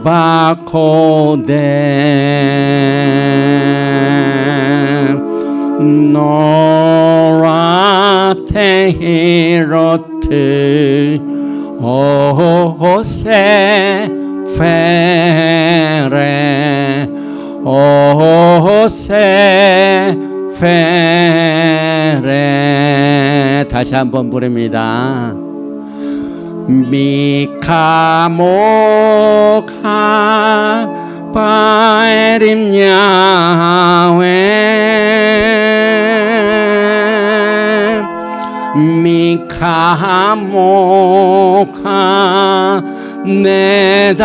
A: 노라 테히로트 오세 페레 오 세페레. 다시 한번 부릅니다. 미카모카 바에림 야훼 미카모카 네달바코데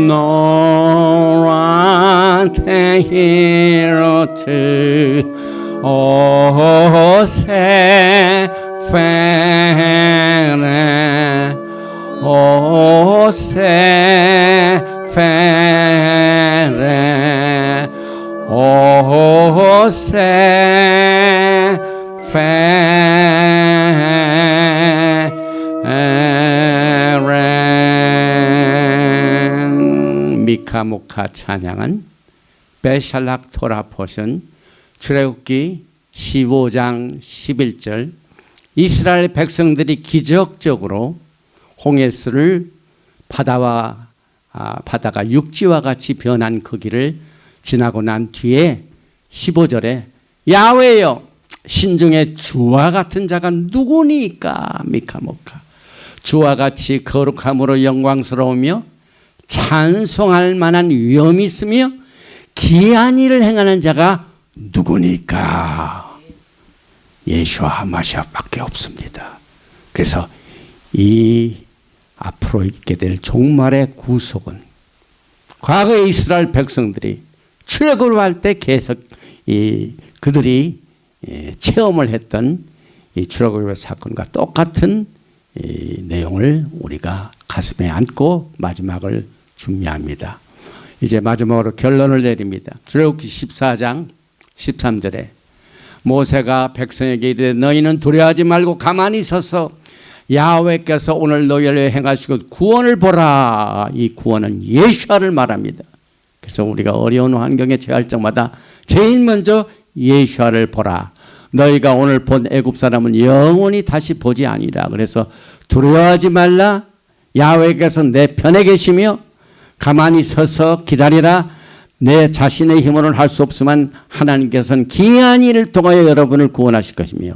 A: 노란테 히로트 오세페레 오세페레 오세페레. 미카모카 찬양은 베샬락 토라 포션 출애굽기 15장 11절 이스라엘 백성들이 기적적으로 홍해수를 바다가 육지와 같이 변한 그 길을 지나고 난 뒤에 15절에 야훼여 신중에 주와 같은 자가 누구니까. 미카모카 주와 같이 거룩함으로 영광스러우며 찬송할 만한 위엄이 있으며 기이한 일을 행하는 자가 누구니까. 예수와 하마시아밖에 없습니다. 그래서 이 앞으로 있게 될 종말의 구속은 과거의 이스라엘 백성들이 출애굽을 할 때 계속 그들이 체험을 했던 이 출애굽의 사건과 똑같은 내용을 우리가 가슴에 안고 마지막을 준비합니다. 이제 마지막으로 결론을 내립니다. 출애굽기 14장 13절에 모세가 백성에게 이르되 너희는 두려워하지 말고 가만히 서서 야훼께서 오늘 너희를 행하시고 구원을 보라. 이 구원은 예수아를 말합니다. 그래서 우리가 어려운 환경에 처할 적마다 제일 먼저 예수아를 보라. 너희가 오늘 본 애굽 사람은 영원히 다시 보지 아니라. 그래서 두려워하지 말라. 야훼께서 내 편에 계시며 가만히 서서 기다리라. 내 자신의 힘으로는 할 수 없지만 하나님께서는 기이한 일을 통하여 여러분을 구원하실 것이며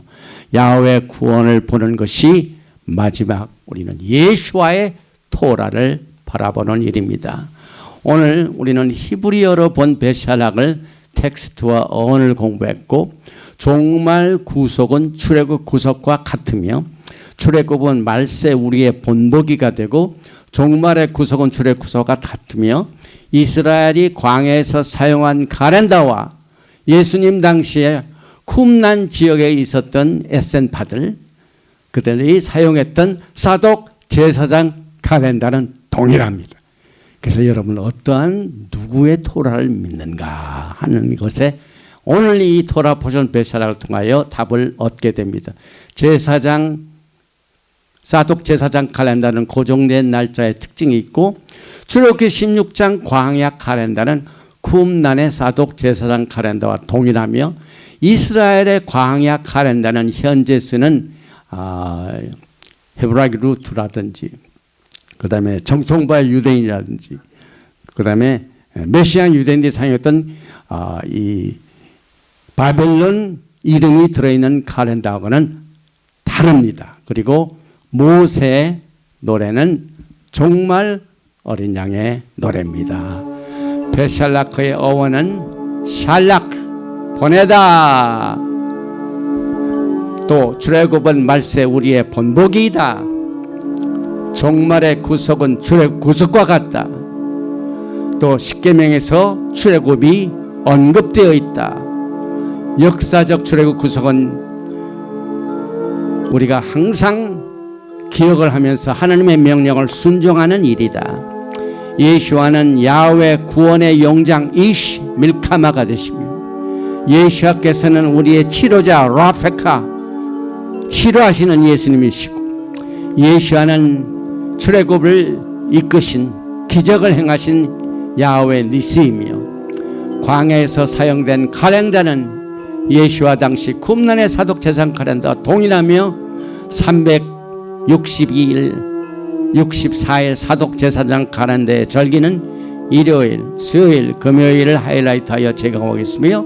A: 야훼 구원을 보는 것이 마지막 우리는 예수와의 토라를 바라보는 일입니다. 오늘 우리는 히브리어로 본 베샬락을 텍스트와 어원을 공부했고 종말 구속은 출애굽 구속과 같으며 출애굽은 말세 우리의 본보기가 되고 종말의 구속은 출애굽 구속과 같으며 이스라엘이 광야에서 사용한 가렌다와 예수님 당시에 쿰난 지역에 있었던 에센파들 그들이 사용했던 사독 제사장 가렌다는 동일합니다. 그래서 여러분 어떠한 누구의 토라를 믿는가 하는 것에 오늘 이 토라 포션 베샬락을 통하여 답을 얻게 됩니다. 사독 제사장 칼렌다는 고정된 날짜의 특징이 있고 출애굽기 16장 광야 칼렌다는 쿰난의 사독 제사장 칼렌다와 동일하며 이스라엘의 광야 칼렌다는 현재 쓰는 헤브라기 루트라든지 그 다음에 정통파 유대인이라든지 그 다음에 메시안 유대인들이 사용했던 이 바벨론 이름이 들어있는 칼렌다하고는 다릅니다. 그리고 모세의 노래는 정말 어린 양의 노래입니다. 베샬라크의 어원은 샬락 보내다. 또 출애굽은 말세 우리의 본보기이다. 종말의 구속은 출애굽 구속과 같다. 또 십계명에서 출애굽이 언급되어 있다. 역사적 출애굽 구속은 우리가 항상 기억을 하면서 하나님의 명령을 순종하는 일이다. 예수와는 야훼 구원의 용장 이시 밀카마가 되시며 예수께서는 우리의 치료자 라페카 치료하시는 예수님이시고 예수와는 출애굽을 이끄신 기적을 행하신 야훼 니시이며 광야에서 사용된 칼렌다는 예수와 당시 쿰난의 사독 제사장 칼렌다와 동일하며 362일 64일 사독제사장 가는데 절기는 일요일, 수요일, 금요일을 하이라이트하여 제공하겠으며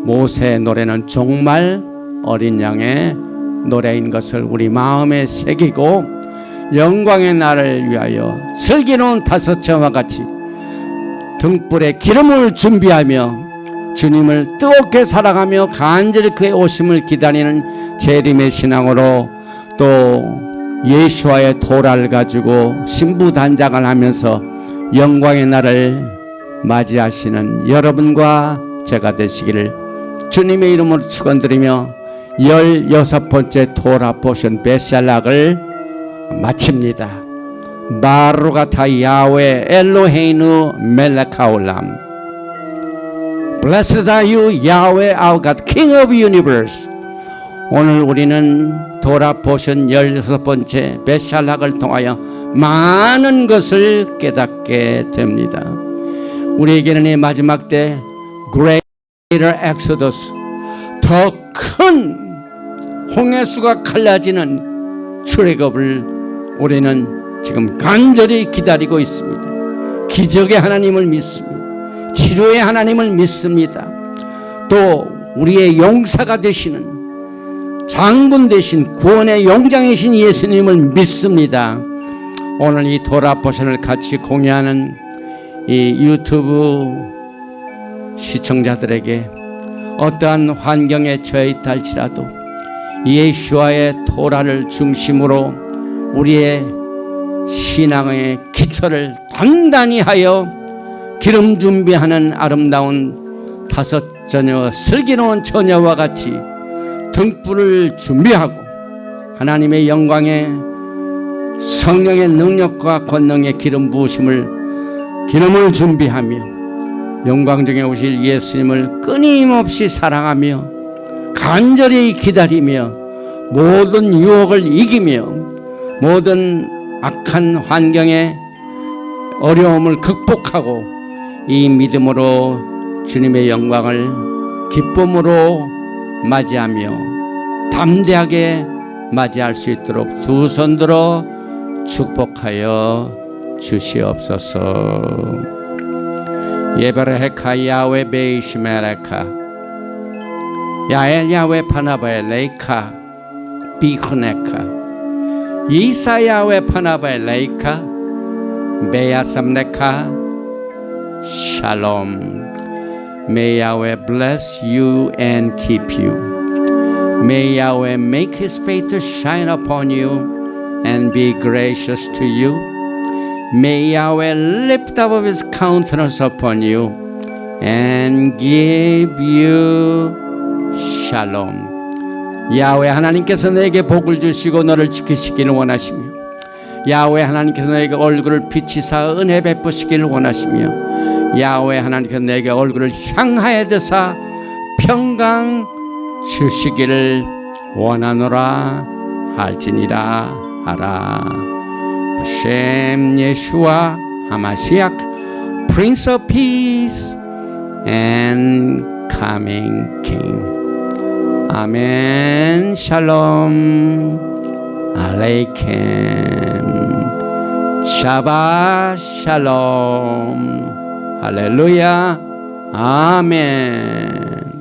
A: 모세의 노래는 종말 어린 양의 노래인 것을 우리 마음에 새기고 영광의 날을 위하여 슬기로운 다섯 처와 같이 등불에 기름을 준비하며 주님을 뜨겁게 사랑하며 간절히 그의 오심을 기다리는 재림의 신앙으로 또 예수와의 도라를 가지고 신부단장을 하면서 영광의 날을 맞이하시는 여러분과 제가 되시기를 주님의 이름으로 축원드리며 16번째 토라 포션 베샬락을 마칩니다. 바루가타 야훼 엘로헤이누 멜레카올람 Blessed are you, Yahweh, our God, King of universe. 오늘 우리는 도라 포션 16번째 베샬락을 통하여 많은 것을 깨닫게 됩니다. 우리에게는 이 마지막 때 Greater Exodus, 더 큰 홍해수가 갈라지는 출애굽을 우리는 지금 간절히 기다리고 있습니다. 기적의 하나님을 믿습니다. 치료의 하나님을 믿습니다. 또 우리의 용사가 되시는 장군 되신 구원의 용장이신 예수님을 믿습니다. 오늘 이 도라포션을 같이 공유하는 이 유튜브 시청자들에게 어떠한 환경에 처해 있다 할지라도 예수와의 토라를 중심으로 우리의 신앙의 기초를 단단히 하여 기름 준비하는 아름다운 다섯 처녀 슬기로운 처녀와 같이 등불을 준비하고 하나님의 영광의 성령의 능력과 권능의 기름 부으심을 기름을 준비하며 영광중에 오실 예수님을 끊임없이 사랑하며 간절히 기다리며 모든 유혹을 이기며 모든 악한 환경의 어려움을 극복하고 이 믿음으로 주님의 영광을 기쁨으로 맞이하며 담대하게 맞이할 수 있도록 두 손 들어 축복하여 주시옵소서. 예베레헤카 야훼 베이시메레카 야엘 야훼 파나바에 레이카 비크네카 이사 야훼 파나바에 레이카 베야삼네카 샬롬. May Yahweh bless you and keep you. May Yahweh make His face to shine upon you and be gracious to you. May Yahweh lift up His countenance upon you and give you shalom. 야훼 하나님께서 너에게 복을 주시고 너를 지키시기를 원하시며 야훼 하나님께서 너에게 얼굴을 비치사 은혜 베푸시기를 원하시며 야훼 하나님께서 너에게 얼굴을 향하여 드사 평강 주시기를 원하노라 할지니라 하라. 셴 예슈아 하마시악 Prince of Peace and Coming King. 아멘. 샬롬 알레이켐 샤바 샬롬 할렐루야 아멘.